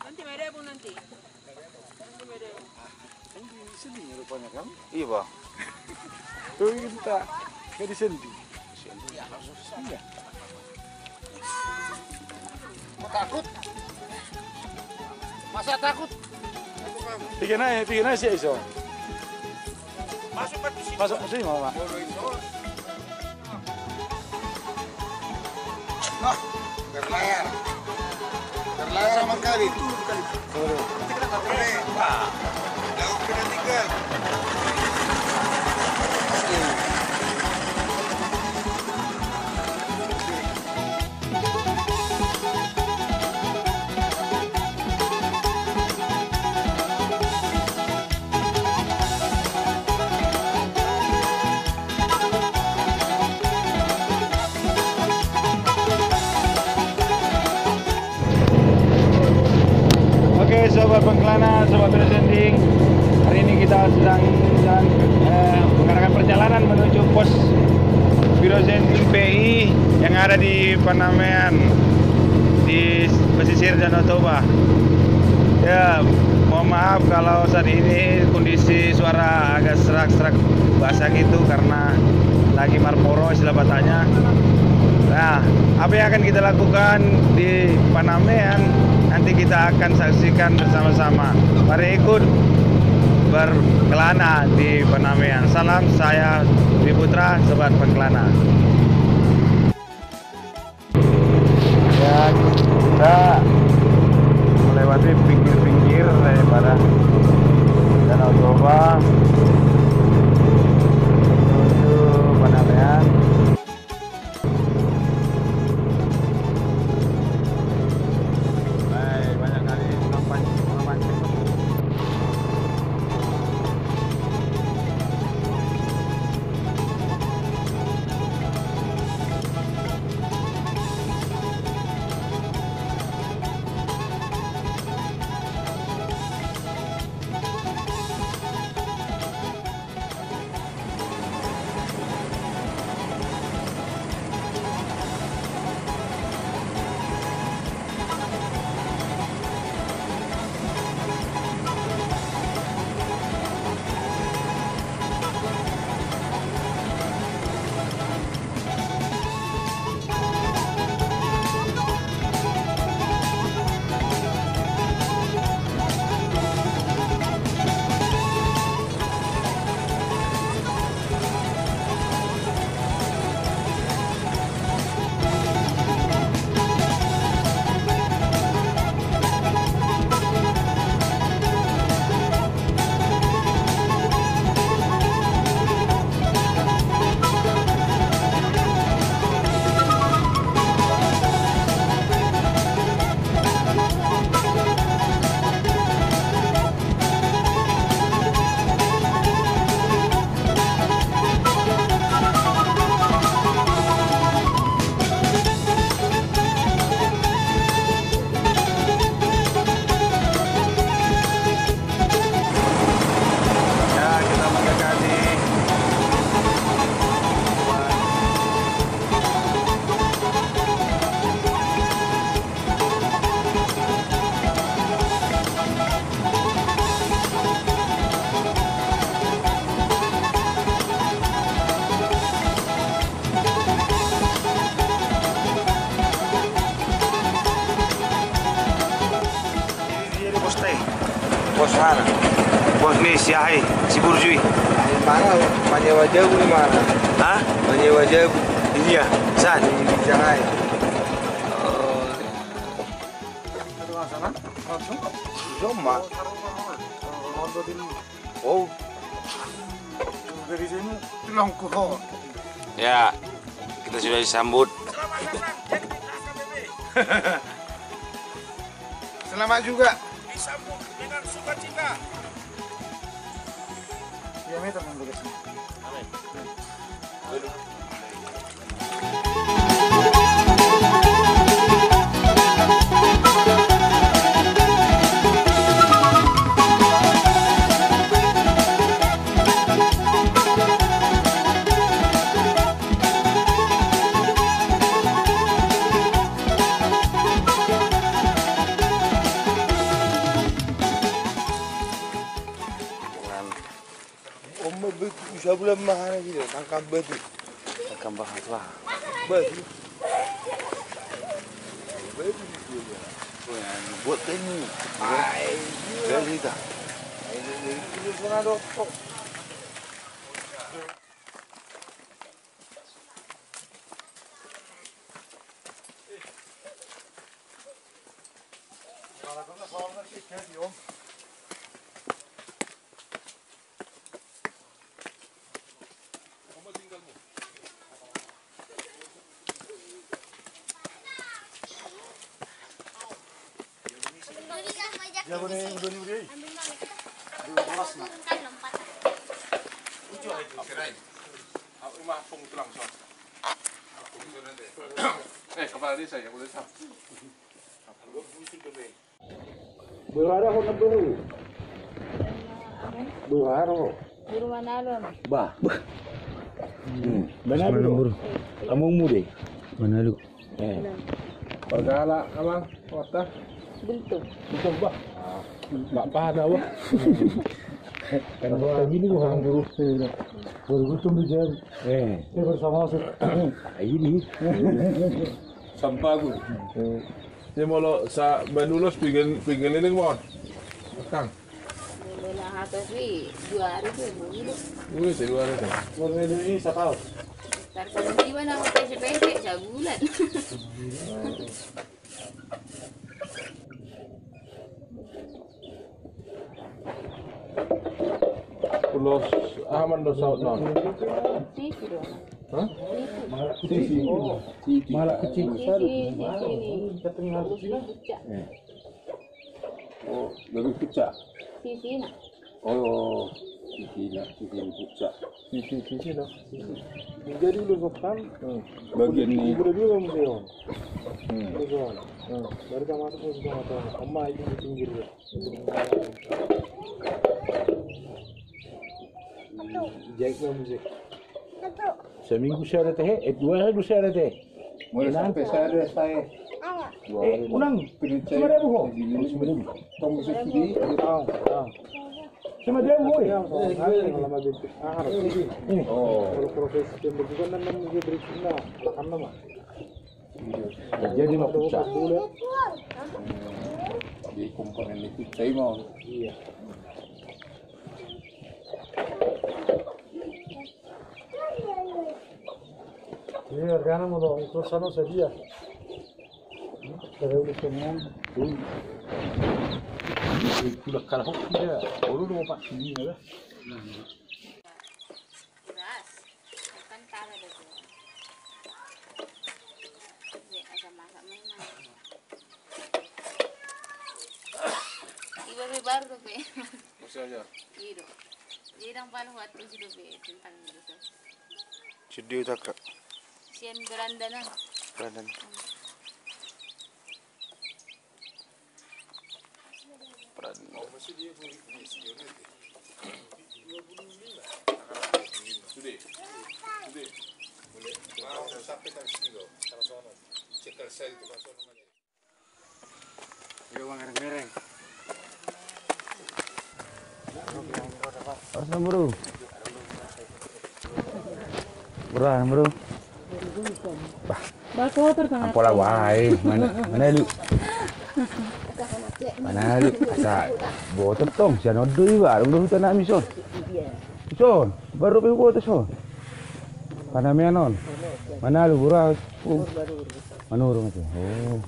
Nanti mereka pun nanti. Sini rupanya kan? Iya, Bang. Tuh kita di sendi. Iya. Takut? Masa takut? Bikin aja sih iso. Masuk ke sini. Masuk ke sini, Mama. Nah, berlayar. Berlayar sama kali. Tuh. Jauh kita tinggal. Oke, sobat Pengkelana, sobat Sending. Hari ini kita sedang mengarahkan perjalanan menuju pos Biro Sending PI yang ada di Panamean di pesisir Danau Toba. Ya, mohon maaf kalau saat ini kondisi suara agak serak-serak basah gitu karena lagi Marmoro istilah batanya. Nah, apa yang akan kita lakukan di Panamean nanti kita akan saksikan bersama-sama. Mari ikut berkelana di Panamean. Salam, saya Dwi Putra, sobat Pengkelana. Ya, kita melewati pinggir-pinggir daripada Danau Toba menuju Panamean. Banyak kali memancing. Bos mana? Bos nih si Ahai, si Burjui. Mana? Manyewa jauh di mana? Hah? Manyewa jauh. Iya, San. Di Shanghai. Sana? Langsung? Zoma. Oh. Dari sini tulang kuho. Ya, kita sudah disambut. Selamat juga. Disambut dengan sukacita. kilometer nang ke sini. Bisa bulan mahal gitu, tangkap batu. Tangkap apa? Batu. Batu gitu ya. Buat ini. Dari dah. Ini pun ada kok. Kepala desa ya, boleh sah. Berada ko na bro. Buharo. Buru Manalon. Bah. Manalo bro. Among mude. Manalo. Pagala abang, wata. Bulto. Ito ba? Nggak pada wah. Karena kayak gini gua orang buru. Baru gutom di jam. Bersama ini. Sampah gue. Ini mau sa Banulos pingin ini mau. Kang. Wala hatos wi 2 hari tuh bulu. Ini saya luar itu. Baru ini sakal. Tarsan di mana ako pese-pese sa bulan. Pulos aman do saut non. Sisi dong. Hah? Sisi. Malah kecil. Sisi. Ketengah Sisi pucak. Oh, lebih pecah. Sisi na. Oh, sisi pecah. Sisi dah. Jadi dulu kan. Bagian ini. Udah dulu museum. Museum. Baru kita masuk museum atau Oma itu di pinggir ya. Jaiknya musik. Seminggu saya ada teh, 2 hari saya ada teh. Mulai sampai saya. Unang, cuma dia buho. Tong bisa sini. Cuma dia buho ya. Oh. Kalau proses pembentukan dan menjadi berikutnya, akan nama. Jadi mau pecah. Di komponen itu saya mau. Iya. Ini organo mau ikut sana saja. Kalau udah semua, sudah kalah dia. Baru mau pak ini ya. Beras. Kan tara dah tu. Asa masak memang. Iba baru tu pe. Masih aja. Iro. Irang paano waktu si Dobe tentang itu. Sedih tak kak? Sian beranda na. Kanan. Bro. Beran bro. Bako tertengah. Pola wae, mana lu? Mana lu? Asa botot tong, siya nodo iba, dong hutan namin son. Son, baru pe ko to son. Panamianon. Mana lu buras? Manurong ito. Oh.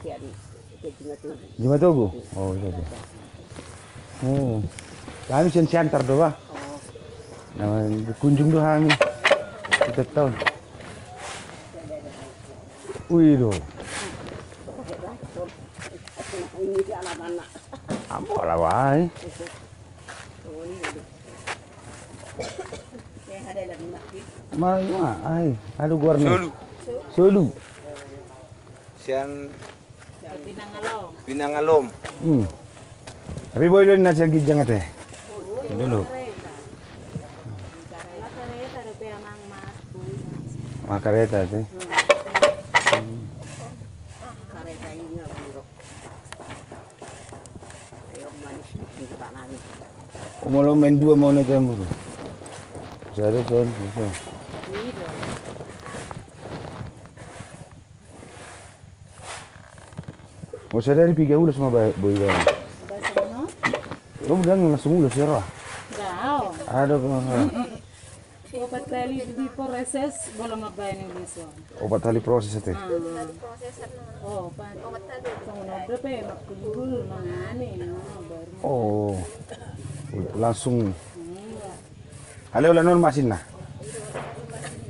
Lima tubo. Oh, iya. Oh. Kami center do ba? Nah, kunjung do kami. Kita tahun. Wih do. Ambo lah wae. Mana? Ay, aduh gua nih. Solo. Solu. Sian Pinangalong. Pinangalom. Tapi boleh na siya gijang ate. Dulu. Makareta tapi amang mas boy. Makareta ate. Kareta ini buruk. Ayo manis di tanah ini. Umolo main dua mau na tayo. Jadi son. Iya. O saya dari piga ulas mga boy ba. Bahasa no? Lo bilang langsung ulas ya roh. Gao. Ada ko. Opat kali di proses boleh mabayan ng liso. Opat kali proses ate. Oh, pan. Opat kali. Kung nabra pa magkulul mga ani, no? Baru. Oh. Langsung. Halo lanon masin na.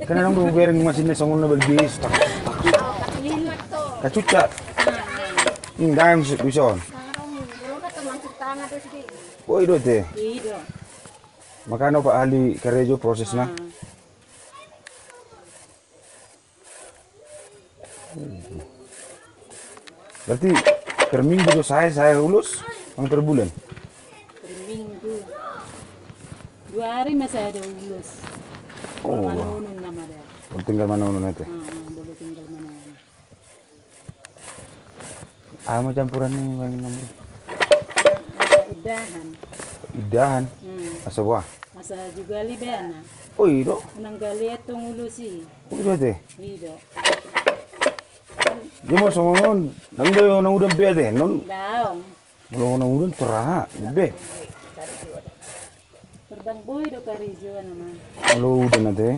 Kana nang buwering masin na sangon na balbis. Kacuca. Dahil bison. Oh, itu teh. Iya. Makano Pak ahli Karejo prosesnya. Berarti per minggu tuh saya lulus, yang per bulan. Per minggu. 2 hari masih ada lulus. Oh, Manunun nama dia. tinggal mana nanti. Boleh tinggal mana. Mau campuran nih bang nomor. Idahan. Idahan. Asa buah. Masa juga libana. Oh iya. Nang gali itong ulusi. Oh iya teh. Iya. Dia mau songon, nang doyo nang udah be deh, non. Daong. Kalau nang udah terah, be. Terbang boy do karijo naman. Kalau udah nanti.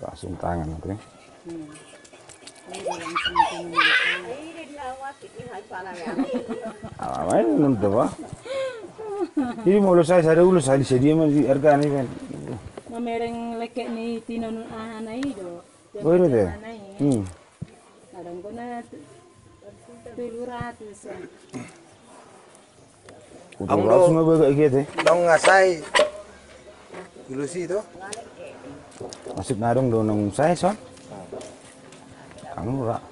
Langsung tangan nanti. Main nonton apa? Jadi mau saya ulus saya sedia masih harga nih kan. Mamereng lekek ni tinanun ahanay do. Oh ini deh. Kadang ko na 700. Udah langsung nggak gitu. Nong ngasai. Ilusi itu. Masuk nadong do nang saya son. Kang ora.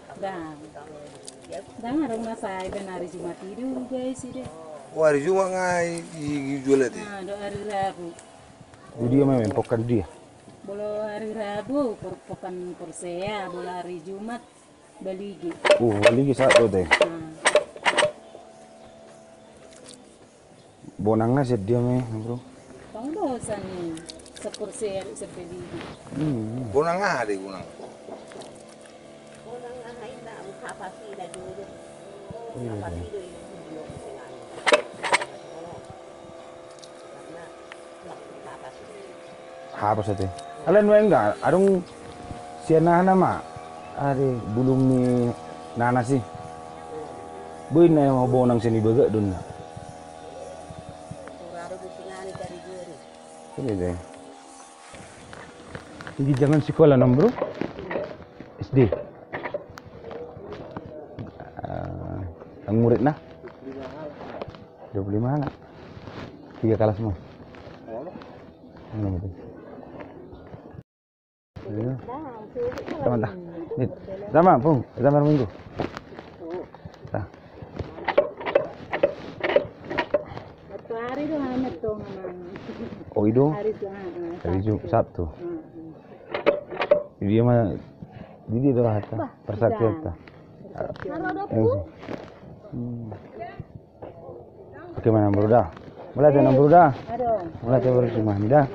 Dang arong nasay benari Jumat itu guys ide. Wari cuma ngai jual itu. Do hari Rabu. Jadi dia main pokan dia. Bolo hari Rabu perpokan Persea, bolo hari Jumat baligi. Lagi satu teh. Bonangnya sih dia mah, bro. Pangdosan ni sa Persea sa baligi. Gunang ada gunang. Apa sih teh? Kalian main enggak? Adung siana nama. Are bulung ni nana sih. Boy na mau bonang sini baga dun. Ini deh. Jadi jangan sekolah nom bro. SD. Ang murid na? 25 anak. 3 kelas semua. Sama dah. Sama pun, sama minggu. Dah. Satu hari do hanap to naman. Oh itu Hari do hari Sabtu. Dia mah jadi itu hata persatuan ta. Oke mana bro dah. Mulai dengan bro dah. Aduh. Mulai dari rumah ni dah.